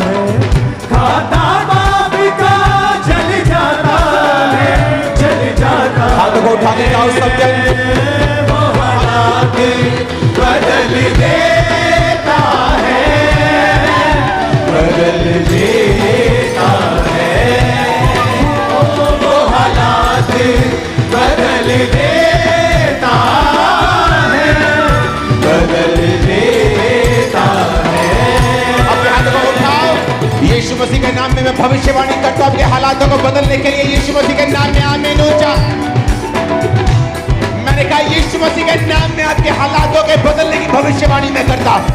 है, खाता पाप का जल जाता है, जल जाता है। हाथों को उठा के गाओ सब जन। वो हालात बदल देता है, बदल देता है, वो हालात बदल देता है, बदल देता है। अपने हाथों को उठाओ। यीशु मसीह के नाम में मैं भविष्यवाणी करता हूं आपके हालातों को बदलने के लिए। यीशु मसीह के नाम में आमीन ऊंचा। मैंने कहा यीशु मसीह के नाम में आपके हालातों के बदलने की भविष्यवाणी मैं करता हूं।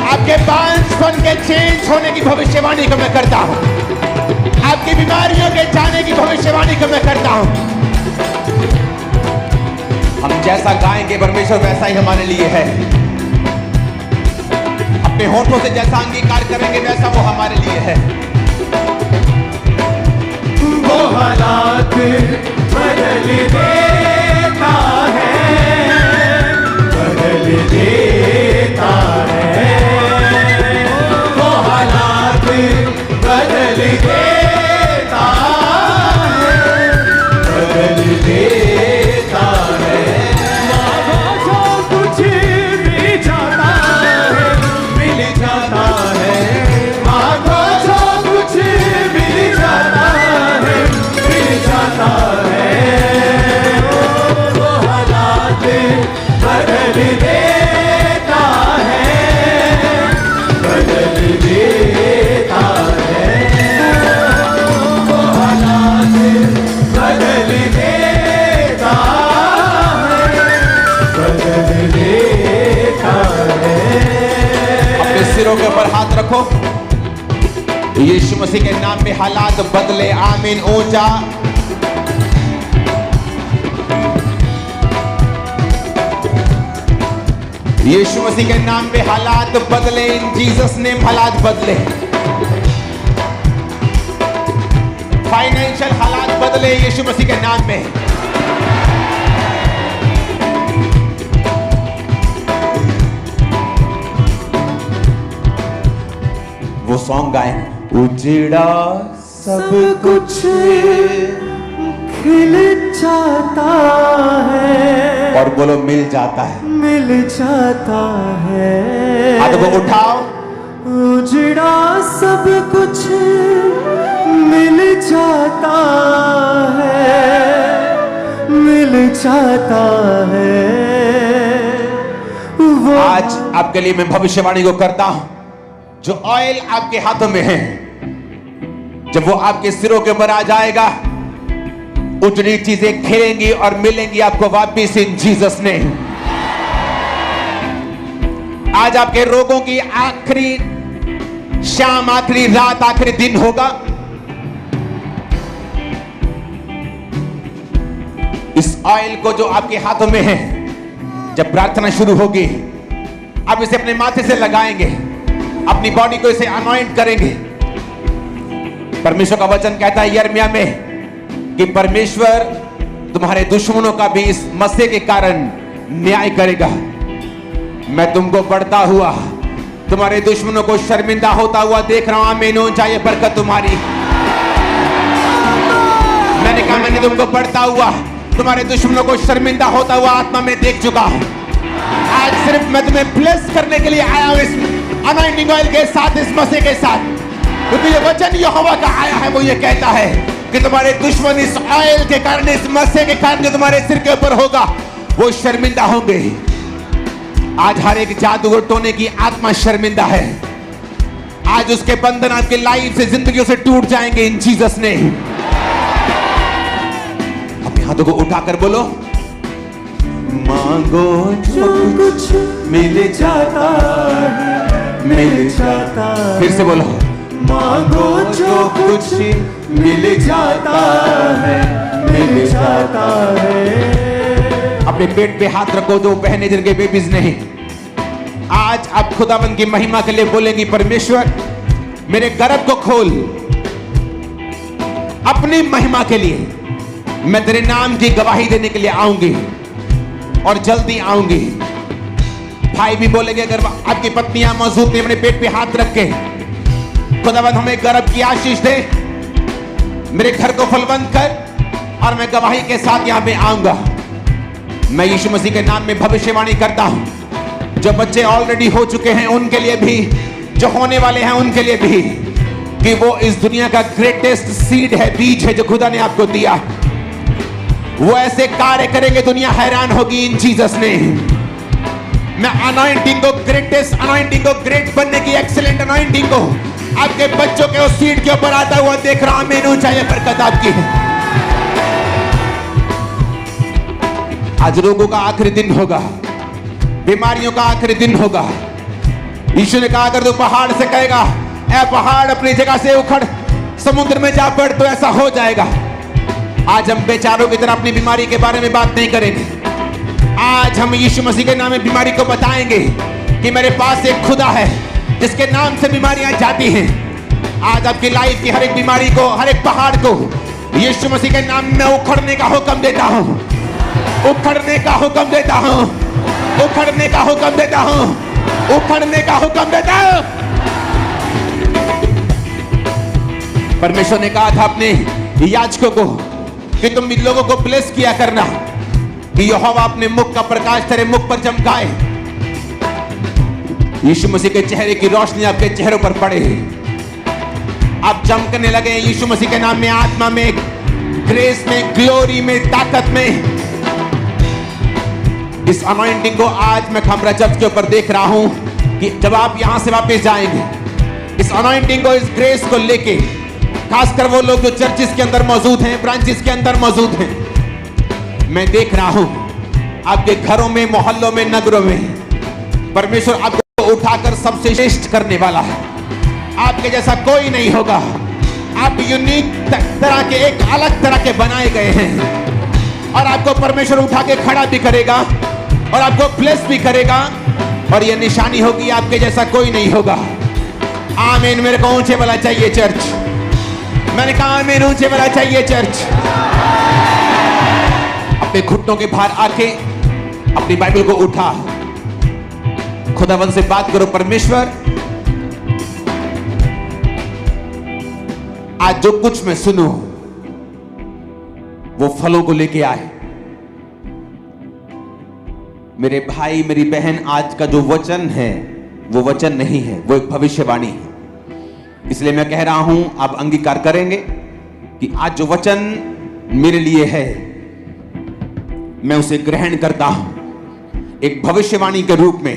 आपके बांझपन के चेंज होने की भविष्यवाणी को मैं करता हूं। आपकी बीमारियों के जाने की भविष्यवाणी को मैं करता हूं। हम जैसा गाएंगे परमेश्वर वैसा ही हमारे लिए है। अपने होठों से जैसा अंगीकार करेंगे वैसा वो हमारे लिए है। वो हालात बदल देता है, बदल देता है, वो हालात बदल देता है, बदल देता है। मांगो जो कुछ मिल जाता है, मिल जाता है, मांगो जो कुछ मिल जाता है, मिल जाता है, वो हालात बदल देता है, बदल देता है, वो हालात बदल देता है, बदल देता है। अपने सिरों के ऊपर हाथ रखो। यीशु मसीह के नाम में हालात बदले। आमीन ऊंचा। यीशु मसीह के नाम में हालात बदले। इन जीसस नेम हालात बदले। फाइनेंशियल हालात बदले यीशु मसीह के नाम में। वो सॉन्ग गाए उजड़ा सब कुछ खिल जाता है, और बोलो मिल जाता है। मिल जाता है। हाथों को उठाओ। उजड़ा सब कुछ मिल जाता है, मिल जाता है। वो आज आपके लिए मैं भविष्यवाणी को करता हूं। जो ऑयल आपके हाथों में है, जब वो आपके सिरों के ऊपर आ जाएगा, उजड़ी चीजें खिलेंगी और मिलेंगी आपको वापिस इन जीसस ने। आज आपके रोगों की आखिरी शाम, आखिरी रात, आखिरी दिन होगा। इस ऑयल को जो आपके हाथों में है, जब प्रार्थना शुरू होगी, आप इसे अपने माथे से लगाएंगे, अपनी बॉडी को इसे अनॉइंट करेंगे। परमेश्वर का वचन कहता है यिर्मयाह में कि परमेश्वर तुम्हारे दुश्मनों का भी इस मसीह के कारण न्याय करेगा। मैं तुमको बढ़ता हुआ, तुम्हारे दुश्मनों को शर्मिंदा होता हुआ देख रहा हूं। आमीन ऊंचा। ये बरकत तुम्हारी। मैंने कहा मैंने तुमको बढ़ता हुआ, तुम्हारे दुश्मनों को शर्मिंदा होता हुआ आत्मा में देख चुका हूं। आज सिर्फ मैं तुम्हें ब्लेस करने के लिए आया हूं इस अनॉइंटिंग ऑयल के साथ, इस मसीह के साथ। क्योंकि ये वचन यहोवा का आया है, वो ये कहता है कि तुम्हारे दुश्मन इस ऑयल के कारण, इस मसीह के कारण जो तुम्हारे सिर के ऊपर होगा, वो शर्मिंदा होंगे। आज हर एक जादूगर टोने की आत्मा शर्मिंदा है। आज उसके बंधन आपके लाइफ से, जिंदगियों से टूट जाएंगे इन जीसस ने। अपने हाथों को उठाकर बोलो मांगो जो कुछ मिल जाता है, मिल जाता है। फिर से बोलो मांगो जो कुछ मिल जाता है, मिल जाता है। अपने पेट पे हाथ रखो। जो बहनें जिनके बेबीज नहीं, आज आप खुदावंद की महिमा के लिए बोलेंगी परमेश्वर मेरे गर्भ को खोल अपनी महिमा के लिए। मैं तेरे नाम की गवाही देने के लिए आऊंगी और जल्दी आऊंगी। भाई भी बोलेंगे, अगर आपकी पत्नियां मौजूद नहीं, अपने पेट पे हाथ रख के खुदावंद हमें गर्भ की आशीष दे, मेरे घर को फलवंत कर और मैं गवाही के साथ यहां पे आऊंगा। मैं यीशु मसीह के नाम में भविष्यवाणी करता हूं, जो बच्चे ऑलरेडी हो चुके हैं उनके लिए भी, जो होने वाले हैं उनके लिए भी, कि वो इस दुनिया का ग्रेटेस्ट सीड है, बीज है जो खुदा ने आपको दिया। वो ऐसे कार्य करेंगे दुनिया हैरान होगी इन जीसस नेम। मैं अनॉइंटिंग को, ग्रेटेस्ट अनॉइंटिंग को, ग्रेट बनने की एक्सीलेंट अनॉइंटिंग को आपके बच्चों के उस सीड के ऊपर आता हुआ देख रहा हूं। मैंने ऊंचाई बरकत आपकी है। आज रोगों का आखिरी दिन होगा, बीमारियों का आखिरी दिन होगा। यीशु ने कहा अगर तू पहाड़ से कहेगा ऐ पहाड़ अपनी जगह से उखड़ समुद्र में जा पड़, तो ऐसा हो जाएगा। आज हम बेचारों की तरह अपनी बीमारी के बारे में बात नहीं करेंगे। आज हम यीशु मसीह के नाम में बीमारी को बताएंगे कि मेरे पास एक खुदा है जिसके नाम से बीमारियां जाती हैं। आज आपकी लाइफ की हर एक बीमारी को, हर एक पहाड़ को यीशु मसीह के नाम में उखड़ने का हुक्म देता हूं, उखड़ने का हुक्म देता हूं, उखड़ने का हुक्म देता हूं, उखड़ने का हुक्म देता हूं। परमेश्वर ने कहा था अपने याजकों को कि तुम इन लोगों को ब्लेस किया करना कि यहोवा अपने मुख का प्रकाश तेरे मुख पर चमकाए, यीशु मसीह के चेहरे की रोशनी आपके चेहरों पर पड़े, आप चमकने लगे यीशु मसीह के नाम में, आत्मा में, ग्रेस में, ग्लोरी में, ताकत में। इस अनॉइंटिंग को आज मैं खमरा चर्च के ऊपर देख रहा हूं कि जब आप यहां से वापस जाएंगे, इस अनॉइंटिंग को, इस ग्रेस को लेके, खासकर वो लोग जो चर्चिस के अंदर मौजूद हैं, ब्रांचेस के अंदर मौजूद हैं, मैं देख रहा हूं आपके घरों में, मोहल्लों में, नगरों में परमेश्वर आपको उठाकर सबसे श्रेष्ठ करने वाला है। आपके जैसा कोई नहीं होगा। आप यूनिक तरह के, एक अलग तरह के बनाए गए हैं और आपको परमेश्वर उठा के खड़ा भी करेगा और आपको ब्लेस भी करेगा और यह निशानी होगी आपके जैसा कोई नहीं होगा। आमीन। मेरे को ऊंचे वाला चाहिए चर्च। मैंने कहा आमीन, ऊंचे वाला चाहिए चर्च। अपने घुटनों के बाहर आके अपनी बाइबल को उठा, खुदावन से बात करो, परमेश्वर आज जो कुछ मैं सुनूं वो फलों को लेके आए। मेरे भाई, मेरी बहन, आज का जो वचन है वो वचन नहीं है, वो एक भविष्यवाणी है। इसलिए मैं कह रहा हूं, आप अंगीकार करेंगे कि आज जो वचन मेरे लिए है मैं उसे ग्रहण करता हूं एक भविष्यवाणी के रूप में,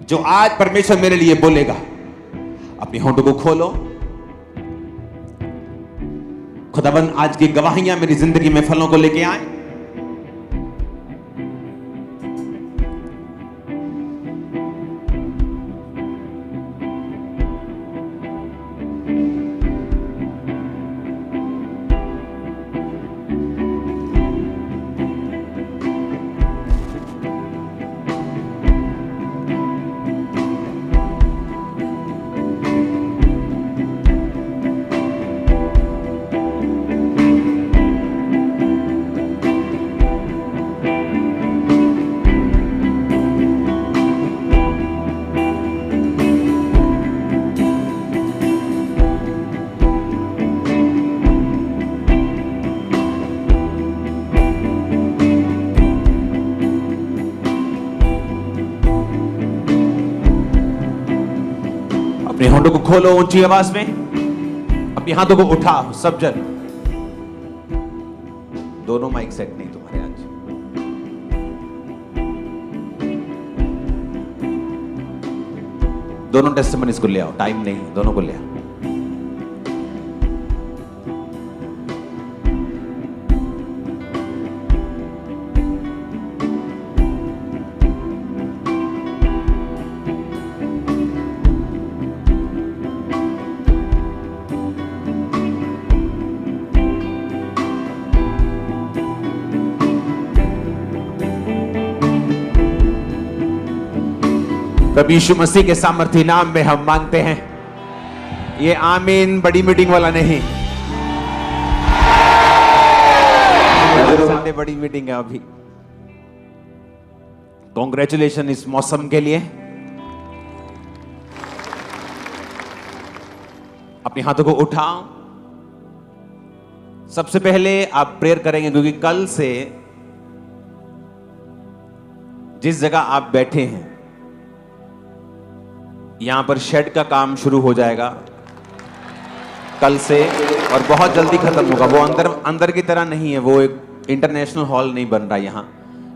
जो आज परमेश्वर मेरे लिए बोलेगा। अपने होठों को खोलो। खुदाबंद आज की गवाहियां मेरी जिंदगी में फलों को लेके आए। अपने होठों को खोलो ऊंची आवाज में, अपने हाथों को उठाओ सब जन। दोनों माइक सेट नहीं तुम्हारे आज। दोनों टेस्टिमनीज को ले आओ, टाइम नहीं, दोनों को ले आओ। प्रभु यीशु मसीह के सामर्थ्य नाम में हम मांगते हैं। ये आमीन बड़ी मीटिंग वाला नहीं, बड़ी मीटिंग है अभी। कॉन्ग्रेचुलेशन इस मौसम के लिए। अपने हाथों को उठाओ। सबसे पहले आप प्रेयर करेंगे, क्योंकि कल से जिस जगह आप बैठे हैं यहां पर शेड का काम शुरू हो जाएगा कल से, और बहुत जल्दी खत्म होगा। वो अंदर की तरह नहीं है, वो एक इंटरनेशनल हॉल नहीं बन रहा, यहां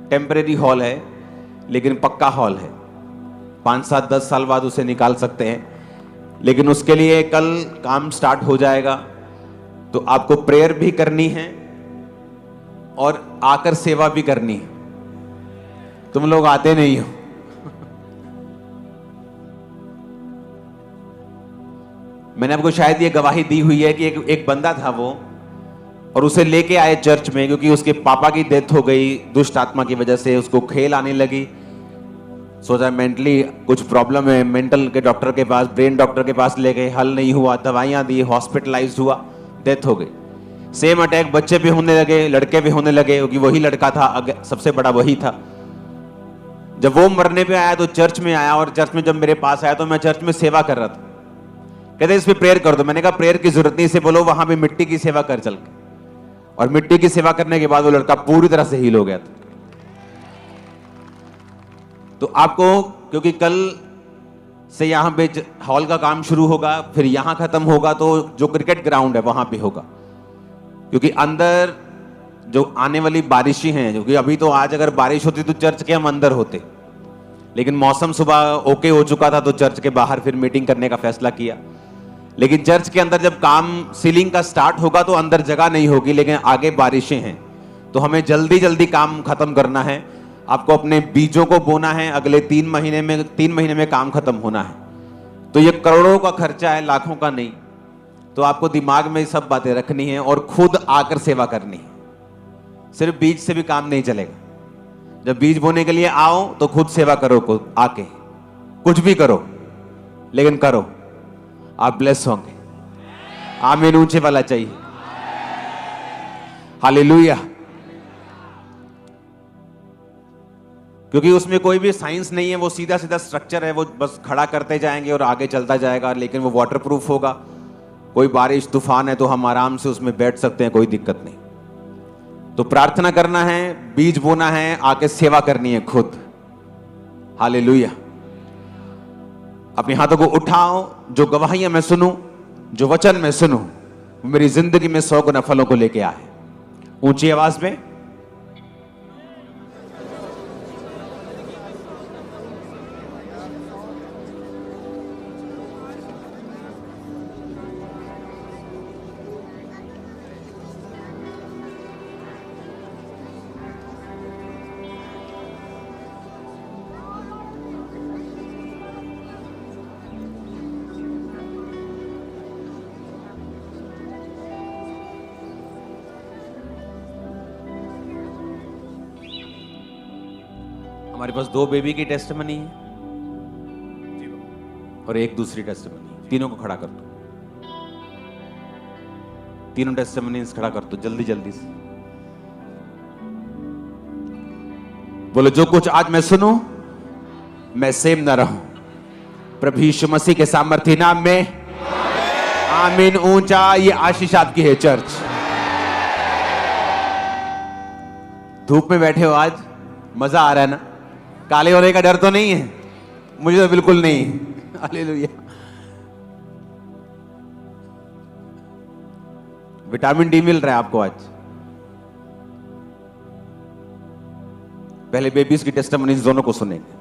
टेम्परेरी हॉल है लेकिन पक्का हॉल है। 5, 7, 10 साल बाद उसे निकाल सकते हैं, लेकिन उसके लिए कल काम स्टार्ट हो जाएगा। तो आपको प्रेयर भी करनी है और आकर सेवा भी करनी है। तुम लोग आते नहीं हो। मैंने आपको शायद ये गवाही दी हुई है कि एक बंदा था वो, और उसे लेके आए चर्च में, क्योंकि उसके पापा की डेथ हो गई दुष्ट आत्मा की वजह से। उसको खेल आने लगी, सोचा मेंटली कुछ प्रॉब्लम है, मेंटल के डॉक्टर के पास, ब्रेन डॉक्टर के पास ले गए, हल नहीं हुआ, दवाइयां दी, हॉस्पिटलाइज हुआ, डेथ हो गई। सेम अटैक बच्चे पे होने लगे, लड़के पे होने लगे, क्योंकि वही लड़का था, सबसे बड़ा वही था। जब वो मरने पे आया तो चर्च में आया, और चर्च में जब मेरे पास आया तो मैं चर्च में सेवा कर रहा था। कहते इस पे प्रेयर कर दो। मैंने कहा प्रेयर की जरूरत नहीं, से बोलो वहां पे मिट्टी की सेवा कर चल के। और मिट्टी की सेवा करने के बाद वो लड़का पूरी तरह से हील हो गया था। तो आपको, क्योंकि कल से यहां पे हॉल का काम शुरू होगा, फिर यहां खत्म होगा, तो जो क्रिकेट ग्राउंड है वहां पे होगा, क्योंकि अंदर जो आने वाली बारिशें हैं, क्योंकि अभी तो आज अगर बारिश होती तो चर्च के हम अंदर होते, लेकिन मौसम सुबह ओके हो चुका था तो चर्च के बाहर फिर मीटिंग करने का फैसला किया। लेकिन चर्च के अंदर जब काम सीलिंग का स्टार्ट होगा तो अंदर जगह नहीं होगी, लेकिन आगे बारिशें हैं तो हमें जल्दी जल्दी काम खत्म करना है। आपको अपने बीजों को बोना है, अगले 3 महीने में काम खत्म होना है। तो ये करोड़ों का खर्चा है, लाखों का नहीं। तो आपको दिमाग में सब बातें रखनी है और खुद आकर सेवा करनी है। सिर्फ बीज से भी काम नहीं चलेगा। जब बीज बोने के लिए आओ तो खुद सेवा करो, आके कुछ भी करो, लेकिन करो, आप ब्लेस होंगे। आमीन ऊंचे वाला चाहिए। हालेलुया। क्योंकि उसमें कोई भी साइंस नहीं है, वो सीधा सीधा स्ट्रक्चर है, वो बस खड़ा करते जाएंगे और आगे चलता जाएगा, लेकिन वो वाटरप्रूफ होगा। कोई बारिश तूफान है तो हम आराम से उसमें बैठ सकते हैं, कोई दिक्कत नहीं। तो प्रार्थना करना है, बीज बोना है, आके सेवा करनी है खुद। हालेलुया। अपने हाथों को उठाओ। जो गवाहियां मैं सुनूं, जो वचन मैं सुनूं, वो मेरी जिंदगी में 100 गुना फलों को लेके आए। ऊंची आवाज में हमारे पास 2 बेबी की टेस्टिमनी है और एक दूसरी टेस्टिमनी। तीनों को खड़ा कर दो, तीनों टेस्टिमनीज खड़ा कर दो जल्दी जल्दी से। बोलो जो कुछ आज मैं सुनूं मैं सेम ना रहूं, प्रभु यीशु मसीह के सामर्थ्य नाम में आमीन। ऊंचा ये आशीष आपकी है चर्च। धूप में बैठे हो, आज मजा आ रहा है ना? काले होने का डर तो नहीं है? मुझे तो बिल्कुल नहीं है। हालेलुया। विटामिन डी मिल रहा है आपको आज। पहले बेबीज की टेस्टिमनीज दोनों को सुनेंगे।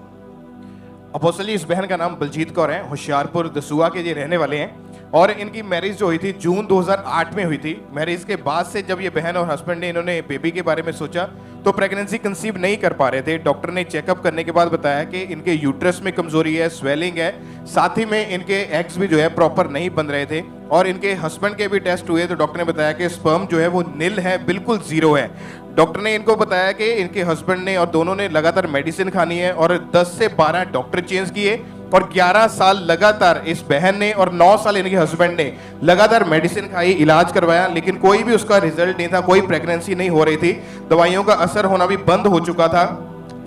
अपोस्टली इस बहन का नाम बलजीत कौर है, होशियारपुर दसूआ के ये रहने वाले हैं। और इनकी मैरिज जो हुई थी जून 2008 में हुई थी। मैरिज के बाद से जब ये बहन और हस्बैंड ने इन्होंने बेबी के बारे में सोचा तो प्रेगनेंसी कंसीव नहीं कर पा रहे थे। डॉक्टर ने चेकअप करने के बाद बताया कि इनके यूट्रस में कमजोरी है, स्वेलिंग है, साथ ही में इनके एग्स भी जो है प्रॉपर नहीं बन रहे थे। और इनके हस्बैंड के भी टेस्ट हुए तो डॉक्टर ने बताया कि स्पर्म जो है वो निल है, बिल्कुल जीरो है। डॉक्टर ने इनको बताया कि इनके हस्बैंड ने और दोनों ने लगातार मेडिसिन खानी है और 10 से 12 डॉक्टर चेंज किए और 11 साल लगातार इस बहन ने और 9 साल इनके हस्बैंड ने लगातार मेडिसिन खाई, इलाज करवाया, लेकिन कोई भी उसका रिजल्ट नहीं था, कोई प्रेगनेंसी नहीं हो रही थी। दवाइयों का असर होना भी बंद हो चुका था।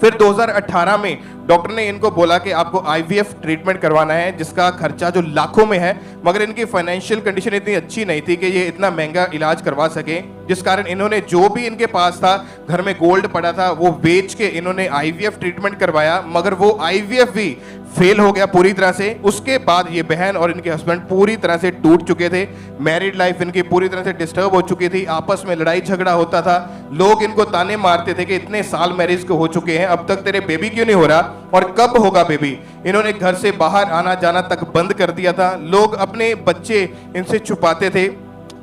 फिर 2018 में डॉक्टर ने इनको बोला कि आपको आईवीएफ ट्रीटमेंट करवाना है, जिसका खर्चा जो लाखों में है, मगर इनकी फाइनेंशियल कंडीशन इतनी अच्छी नहीं थी कि ये इतना महंगा इलाज करवा सके, जिस कारण इन्होंने जो भी इनके पास था, घर में गोल्ड पड़ा था, वो बेच के इन्होंने आईवीएफ ट्रीटमेंट करवाया, मगर वो आईवीएफ भी फेल हो गया पूरी तरह से। उसके बाद ये बहन और इनके हस्बैंड पूरी तरह से टूट चुके थे, मैरिड लाइफ इनकी पूरी तरह से डिस्टर्ब हो चुकी थी, आपस में लड़ाई झगड़ा होता था, लोग इनको ताने मारते थे कि इतने साल मैरिज को हो चुके हैं, अब तक तेरे बेबी क्यों नहीं हो रहा और कब होगा बेबी। इन्होंने घर से बाहर आना जाना तक बंद कर दिया था, लोग अपने बच्चे इनसे छुपाते थे,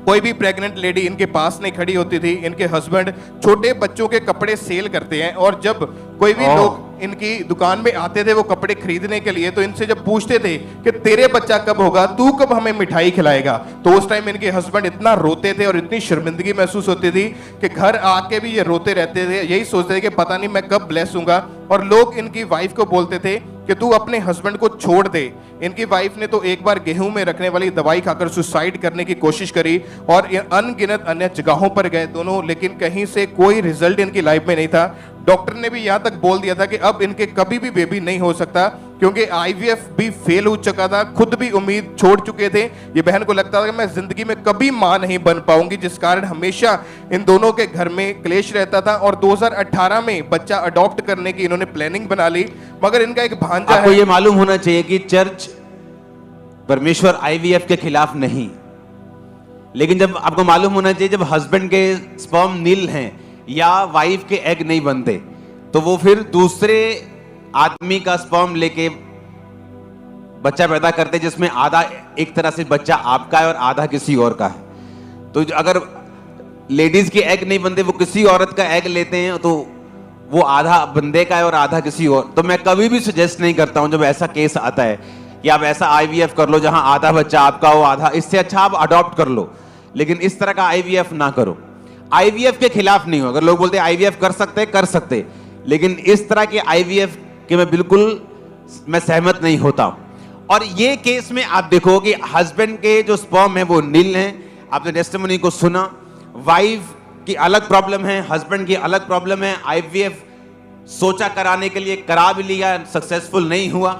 कोई भी प्रेग्नेंट लेडी इनके पास नहीं खड़ी होती थी। इनके हस्बैंड छोटे बच्चों के कपड़े सेल करते हैं, और जब कोई भी लोग इनकी दुकान में आते थे वो कपड़े खरीदने के लिए, तो इनसे जब पूछते थे कि तेरे बच्चा कब होगा, तू कब हमें मिठाई खिलाएगा, तो उस टाइम इनके हस्बैंड इतना रोते थे और इतनी शर्मिंदगी महसूस होती थी कि घर आके भी ये रोते रहते थे, यही सोचते थे कि पता नहीं मैं कब ब्लेस होऊंगा। और लोग इनकी वाइफ को बोलते थे कि तू अपने हस्बैंड को छोड़ दे। इनकी वाइफ ने तो एक बार गेहूं में रखने वाली दवाई खाकर सुसाइड करने की कोशिश करी और अनगिनत अन्य जगहों पर गए दोनों, लेकिन कहीं से कोई रिजल्ट इनकी लाइफ में नहीं था। डॉक्टर ने भी यहां तक बोल दिया था कि अब इनके कभी भी बेबी नहीं हो सकता, क्योंकि आईवीएफ भी फेल हो चुका था, खुद भी उम्मीद छोड़ चुके थे। ये बहन को लगता था कि मैं जिंदगी में कभी मां नहीं बन पाऊंगी, जिस कारण हमेशा इन दोनों के घर में क्लेश रहता था। और 2018 में बच्चा अडॉप्ट करने की इन्होंने प्लानिंग बना ली, मगर इनका एक भांजा आपको ये मालूम होना चाहिए कि चर्च परमेश्वर आईवीएफ के खिलाफ नहीं, लेकिन जब आपको मालूम होना चाहिए जब हस्बैंड के स्पर्म नील हैं या वाइफ के एग नहीं बनते, तो वो फिर दूसरे आदमी का स्पर्म लेके बच्चा पैदा करते, जिसमें आधा एक तरह से बच्चा आपका है और आधा किसी और का है। तो अगर लेडीज के एग नहीं बनते, वो किसी औरत का एग लेते हैं, तो वो आधा बंदे का है और आधा किसी और। तो मैं कभी भी सजेस्ट नहीं करता हूं जब ऐसा केस आता है कि आप ऐसा आईवीएफ कर लो जहां आधा बच्चा आपका हो आधा, इससे अच्छा आप अडॉप्ट कर लो, लेकिन इस तरह का आईवीएफ ना करो। आईवीएफ के खिलाफ नहीं हो, अगर लोग बोलते हैं आईवीएफ कर सकते, लेकिन इस तरह के आईवीएफ के मैं बिल्कुल सहमत नहीं होता। और ये केस में आप देखो कि हस्बैंड के जो स्पर्म है वो नील हैं, आपने टेस्टिमनी को सुना, वाइफ की अलग प्रॉब्लम है, हस्बैंड की अलग प्रॉब्लम है, आईवीएफ सोचा कराने के लिए करा भी लिया, सक्सेसफुल नहीं हुआ।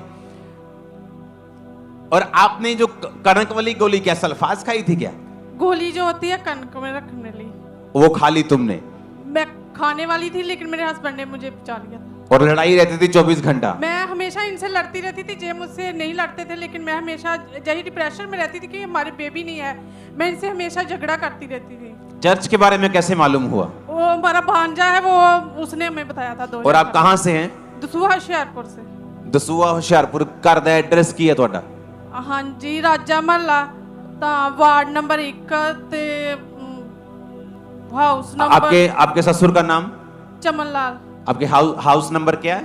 और आपने जो कनक वाली गोली क्या सल्फाज खाई थी क्या? गोली जो होती है कनक में रखने ली, वो खा ली तुमने? मैं खाने वाली थी, लेकिन मेरे हस्बैंड ने मुझे बचा लिया था। और लड़ाई रहती थी 24 घंटा? मैं हमेशा इनसे लड़ती रहती थी, जे मुझसे नहीं लड़ते थे, लेकिन मैं हमेशा यही डिप्रेशन में रहती थी कि हमारे बेबी नहीं है, मैं इनसे हमेशा झगड़ा करती रहती थी। चर्च के बारे में कैसे मालूम हुआ? वो हमारा भांजा है, वो उसने हमें बताया था। और आप कहाँ से हैं? दसूहा होशियारपुर से। दसूहा होशियारपुर, घर दा एड्रेस की है ਤੁਹਾਡਾ? हाँ जी, राजा महला वार्ड नंबर 1 ते हाउस नंबर। आपके ससुर का नाम? चमन लाल। आपके हाउस नंबर क्या है?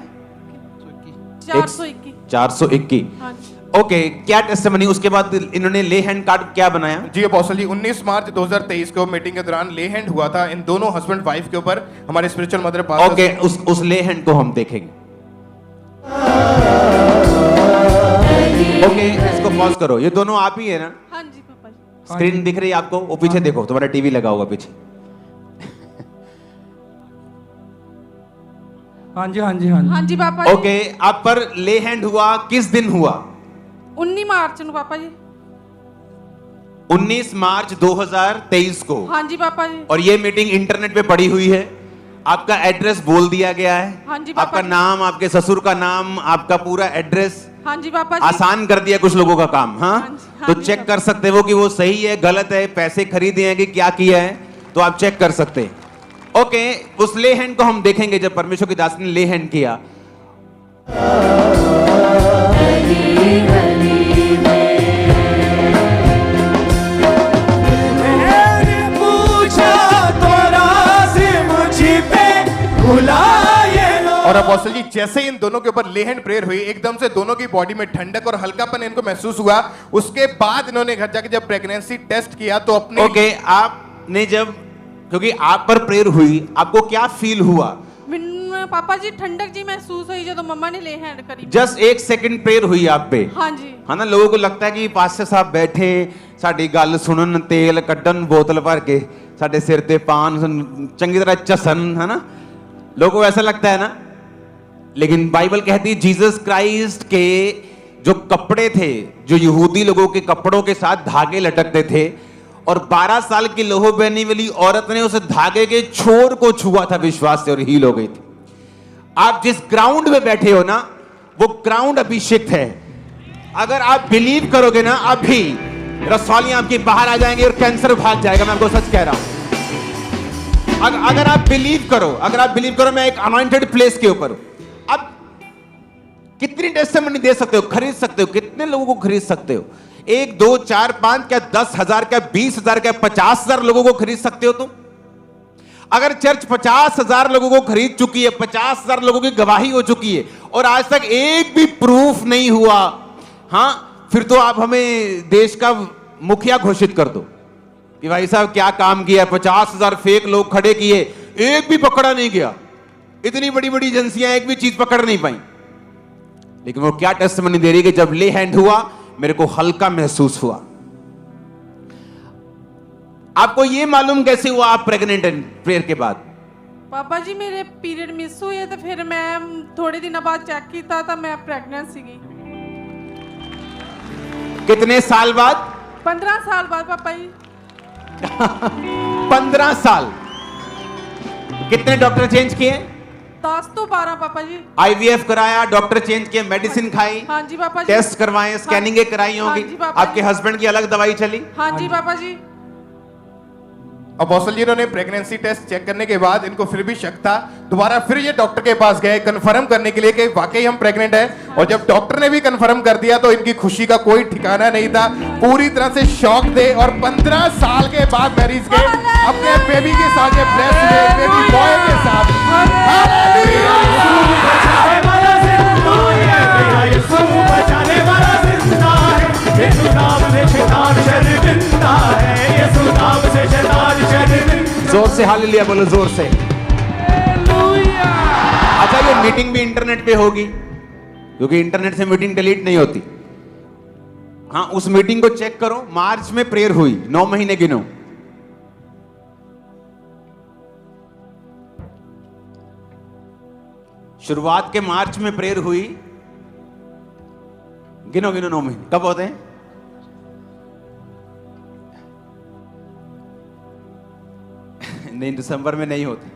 421। 421। हाँ जी। ओके, क्या टेस्टिमनी उसके बाद इन्होंने ले हैंड कार्ड क्या बनाया? जी अपोस्टल जी, 19 मार्च 2023 को मीटिंग के दौरान ले हैंड हुआ था इन दोनों हस्बैंड वाइफ के ऊपर। हमारे स्पिरिचुअल मदर पास ओके, उस ले हैंड को हम देखेंगे। ओके, इसको पॉज करो। ये दोनों आप ही है ना? हाँ जी पापा जी। स्क्रीन दिख रही है आपको? वो पीछे देखो, तुम्हारा टीवी लगा होगा पीछे। हाँ जी हाँ जी हाँ जी हाँ जी पापा जी। ओके, आप पर ले हैंड हुआ किस दिन हुआ? 19 मार्च ਨੂੰ पापा जी। 19 मार्च 2023 को। हाँ जी पापा जी। और ये मीटिंग इंटरनेट पे पड़ी हुई है, आपका एड्रेस बोल दिया गया है। हाँ जी पापा आपका जी। नाम, आपके ससुर का नाम, आपका पूरा एड्रेस। हाँ जी पापा जी। आसान कर दिया कुछ लोगों का काम। हाँ, हाँ जी, हाँ तो जी, चेक हाँ कर सकते हो कि वो सही है गलत है, पैसे खरीदे हैं कि क्या किया है, तो आप चेक कर सकते हैं। ओके, उस ले हैंड को हम देखेंगे जब परमेश्वर की दास ने ले हैंड किया। मैंने पूछा तो राज़ मुझ पे बुलाए लो। और अपोस्टल जी, जैसे इन दोनों के ऊपर ले हैंड प्रेयर हुई, एकदम से दोनों की बॉडी में ठंडक और हल्कापन इनको महसूस हुआ। उसके बाद इन्होंने घर जाके जब प्रेगनेंसी टेस्ट किया तो अपने ओके, आपने जब, क्योंकि आप पर प्रेयर हुई, आपको क्या फील हुआ? ਮੈਨੂੰ पापा जी ठंडक जी महसूस हुई ਜਦੋਂ मम्मा ने ले हैंड करी। जस्ट 1 सेकंड प्रेयर हुई आप पे। हाँ जी। है ना, लोगों को लगता है कि पास्टर साहब बैठे साडी गल सुनन, तेल कड्डन बोतल भर के साडे सिर ते पान चंगी तरह चसन, है ना, लोगों को ऐसा लगता है ना। लेकिन बाइबल कहती है जीसस क्राइस्ट के जो कपड़े थे, जो यहूदी लोगों के कपड़ों के साथ धागे लटकते थे, और 12 साल की लोहो बहनी वाली औरत ने उस धागे के छोर को छुआ था विश्वास से और हील हो गई थी। आप जिस ग्राउंड में बैठे हो ना, वो ग्राउंड अभिषेक है। अगर आप बिलीव करोगे ना, अभी रसौलियां आपकी बाहर आ जाएंगे और कैंसर भाग जाएगा। मैं आपको सच कह रहा हूं। अगर आप बिलीव करो, मैं एक अनॉइंटेड प्लेस के ऊपर हूं। अब कितनी टेस्टिमनी दे सकते हो, खरीद सकते हो, कितने लोगों को खरीद सकते हो? 1 2 4 5 क्या 10,000 क्या 20,000 क्या 50,000 लोगों को खरीद सकते हो तुम? अगर चर्च 50,000 लोगों को खरीद चुकी है, 50,000 लोगों की गवाही हो चुकी है, और आज तक एक भी प्रूफ नहीं हुआ, हाँ, फिर तो आप हमें देश का मुखिया घोषित कर दो कि भाई साहब क्या काम किया। 50,000 फेक लोग खड़े किए, एक भी पकड़ा नहीं गया। इतनी बड़ी बड़ी एजेंसियां एक भी चीज पकड़ नहीं पाई। लेकिन वो क्या टेस्टिमनी दे रही है कि जब ले हैंड हुआ, मेरे को हल्का महसूस हुआ। आपको ये मालूम कैसे हुआ आप प्रेग्नेंट हैं प्रेयर के बाद? पापा जी मेरे पीरियड मिस हुए तो फिर मैं थोड़े दिन बाद चेक किया था, मैं प्रेग्नेंट सीगी। कितने साल बाद? 15 साल बाद पापा जी। 15 साल। कितने डॉक्टर चेंज किए? 10 तो 12 पापा जी। आईवीएफ कराया, डॉक्टर चेंज किए, मेडिसिन खाई, हाँ जी पापा जी। टेस्ट करवाए, स्कैनिंग कराई हाँ होगी, जी पापा आपके जी। हस्बैंड की अलग दवाई चली। हाँ जी पापा जी। अपोस्टल जी ने प्रेगनेंसी टेस्ट चेक करने के बाद इनको फिर भी शक था, दोबारा फिर ये डॉक्टर के पास गए कंफर्म करने के लिए कि वाकई हम प्रेग्नेंट हैं। और जब डॉक्टर ने भी कंफर्म कर दिया तो इनकी खुशी का कोई ठिकाना नहीं था, पूरी तरह से शॉक थे। और 15 साल के बाद मैरिज के अपने बेबी के साथ ये ब्लेस हुए, बेबी बॉय के साथ। हालेलुया! बचाने वाला जिंदा है, मेरा यीशु बचाने वाला जिंदा है। यीशु नाम से शैतान शर्मिंदा है, यीशु नाम से शैतान शर्मिंदा। जोर से हालेलुया बोलो, जोर से। अच्छा, ये मीटिंग भी इंटरनेट पे होगी, क्योंकि इंटरनेट से मीटिंग डिलीट नहीं होती। हाँ, उस मीटिंग को चेक करो। मार्च में प्रेयर हुई, 9 महीने गिनो। शुरुआत के मार्च में प्रेयर हुई, गिनो 9 महीने कब होते हैं? नहीं, दिसंबर में नहीं होते।